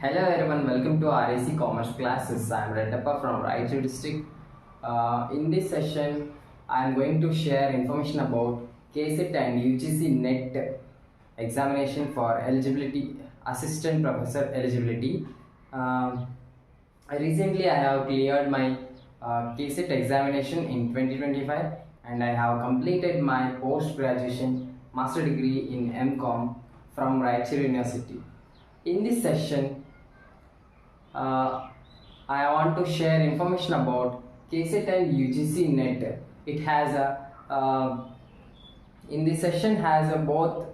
Hello everyone, welcome to RAC Commerce classes. I am Reddappa from Raichur district. In this session, I am going to share information about KCET and UGC NET examination for eligibility, assistant professor eligibility. Recently, I have cleared my KCET examination in 2025 and I have completed my post-graduation master degree in MCOM from Raichur University. In this session, I want to share information about KCET and UGC NET. It has in this session has both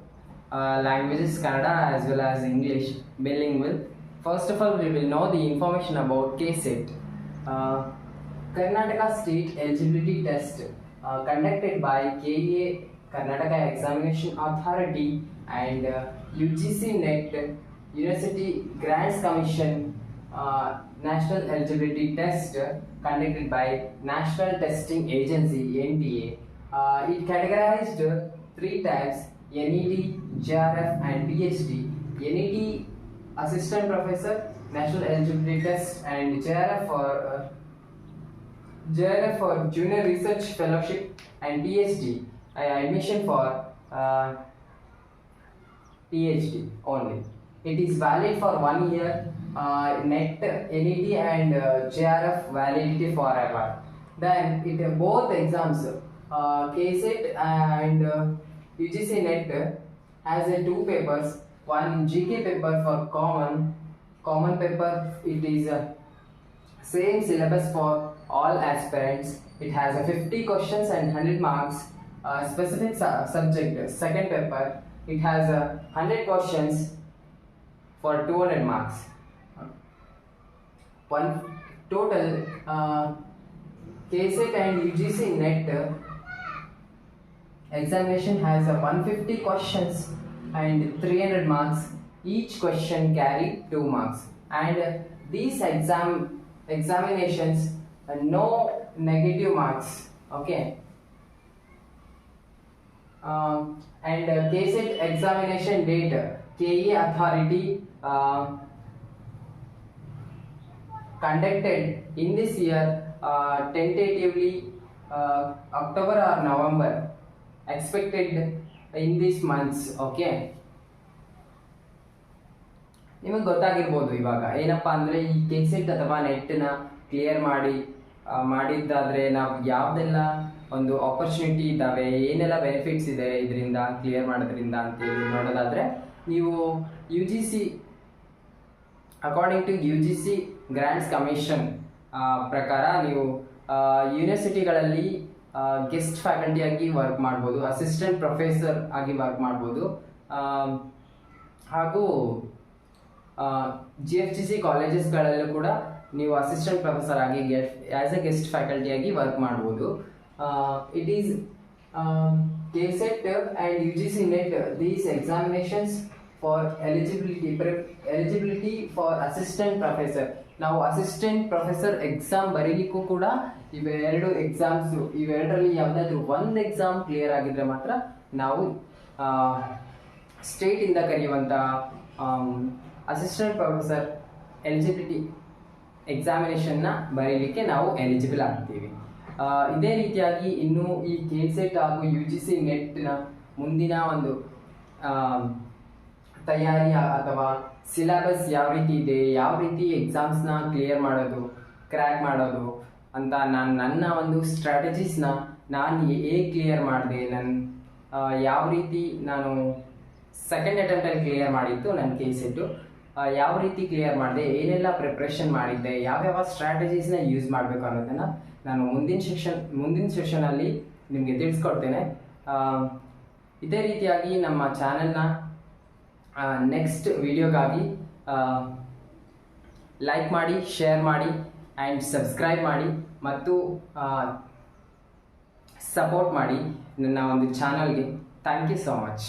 languages, Kannada as well as English, bilingual. First of all, we will know the information about KCET. Karnataka State Eligibility Test conducted by KEA, Karnataka Examination Authority, and UGC NET, University Grants Commission, National Eligibility Test conducted by National Testing Agency (NTA). It categorized three types: NET, JRF, and PhD. NET Assistant Professor, National Eligibility Test, and JRF for Junior Research Fellowship, and PhD admission for PhD only. It is valid for 1 year. NET and JRF validity forever. Then both exams, KCET and UGC NET has two papers. One GK paper for common paper. It is same syllabus for all aspirants. It has 50 questions and 100 marks. Specific subject, second paper, it has 100 questions for 200 marks. One total KCET and UGC NET examination has 150 questions and 300 marks. Each question carry 2 marks, and these examinations no negative marks. Okay. And KCET examination date, KE authority conducted in this year tentatively October or November, expected in these months. Okay, ನಿಮಗೆ ಗೊತ್ತಾಗಿರ್ಬೋದು ಇವಾಗ ಏನಪ್ಪ ಅಂದರೆ ಈ KCET ಅಥವಾ ನೆಟ್ನ clear ಮಾಡಿದ್ದಾದರೆ ನಾವು ಯಾವುದೆಲ್ಲ ಒಂದು opportunity ಇದ್ದಾವೆ, ಏನೆಲ್ಲ ಬೆನಿಫಿಟ್ಸ್ ಇದೆ ಇದರಿಂದ ಕ್ಲಿಯರ್ ಮಾಡೋದ್ರಿಂದ ಅಂತೇಳಿ ನೋಡೋದಾದರೆ, ನೀವು UGC according to UGC grants commission ಪ್ರಕಾರ ನೀವು ಯೂನಿವರ್ಸಿಟಿಗಳಲ್ಲಿ ಗೆಸ್ಟ್ ಫ್ಯಾಕಲ್ಟಿಯಾಗಿ ವರ್ಕ್ ಮಾಡ್ಬೋದು, ಅಸಿಸ್ಟೆಂಟ್ ಪ್ರೊಫೆಸರ್ ಆಗಿ ವರ್ಕ್ ಮಾಡ್ಬೋದು, ಹಾಗೂ GFGC ಕಾಲೇಜಸ್ಗಳಲ್ಲೂ ಕೂಡ ನೀವು ಅಸಿಸ್ಟೆಂಟ್ ಪ್ರೊಫೆಸರ್ ಆಗಿ ಆ್ಯಸ್ ಎ ಗೆಸ್ಟ್ ಫ್ಯಾಕಲ್ಟಿಯಾಗಿ ವರ್ಕ್ ಮಾಡ್ಬೋದು. It is KCET and UGC NET, these examinations for eligibility for assistant professor. ನಾವು ಅಸಿಸ್ಟೆಂಟ್ ಪ್ರೊಫೆಸರ್ ಎಕ್ಸಾಮ್ ಬರೀಲಿಕ್ಕೂ ಕೂಡ ಇವೆರಡು ಎಕ್ಸಾಮ್ಸ್, ಇವೆರಡರಲ್ಲಿ ಯಾವುದಾದ್ರೂ ಒಂದು ಎಕ್ಸಾಮ್ ಕ್ಲಿಯರ್ ಆಗಿದ್ರೆ ಮಾತ್ರ ನಾವು ಸ್ಟೇಟಿಂದ ಕರೆಯುವಂಥ ಅಸಿಸ್ಟೆಂಟ್ ಪ್ರೊಫೆಸರ್ ಎಲಿಜಿಬಿಲಿಟಿ ಎಕ್ಸಾಮಿನೇಷನ್ನ ಬರೀಲಿಕ್ಕೆ ನಾವು ಎಲಿಜಿಬಲ್ ಆಗ್ತೀವಿ. ಇದೇ ರೀತಿಯಾಗಿ ಇನ್ನು ಈ KCET ಹಾಗೂ UGC ನೆಟ್ನ ಮುಂದಿನ ಒಂದು ತಯಾರಿ ಅಥವಾ ಸಿಲೆಬಸ್ ಯಾವ ರೀತಿ ಇದೆ, ಯಾವ ರೀತಿ ಎಕ್ಸಾಮ್ಸ್ನ ಕ್ಲಿಯರ್ ಮಾಡೋದು, ಕ್ರ್ಯಾಕ್ ಮಾಡೋದು ಅಂತ ನನ್ನ ಒಂದು ಸ್ಟ್ರಾಟಜೀಸ್ನ ನಾನು ಹೇಗೆ ಕ್ಲಿಯರ್ ಮಾಡಿದೆ, ಯಾವ ರೀತಿ ನಾನು ಸೆಕೆಂಡ್ ಅಟೆಂಪ್ಟಲ್ಲಿ ಕ್ಲಿಯರ್ ಮಾಡಿದ್ದು ನನ್ನ KCET, ಯಾವ ರೀತಿ ಕ್ಲಿಯರ್ ಮಾಡಿದೆ, ಏನೆಲ್ಲ ಪ್ರಿಪ್ರೇಷನ್ ಮಾಡಿದ್ದೆ, ಯಾವ್ಯಾವ ಸ್ಟ್ರಾಟಜೀಸ್ನ ಯೂಸ್ ಮಾಡಬೇಕು ಅನ್ನೋದನ್ನು ನಾನು ಮುಂದಿನ ಸೆಷನಲ್ಲಿ ನಿಮಗೆ ತಿಳಿಸ್ಕೊಡ್ತೇನೆ. ಇದೇ ರೀತಿಯಾಗಿ ನಮ್ಮ ಚಾನೆಲ್ನ ನೆಕ್ಸ್ಟ್ ವಿಡಿಯೋಗಾಗಿ ಲೈಕ್ ಮಾಡಿ, ಶೇರ್ ಮಾಡಿ ಆ್ಯಂಡ್ ಸಬ್ಸ್ಕ್ರೈಬ್ ಮಾಡಿ ಮತ್ತು ಸಪೋರ್ಟ್ ಮಾಡಿ ನನ್ನ ಒಂದು ಚಾನಲ್ಗೆ. Thank you so much.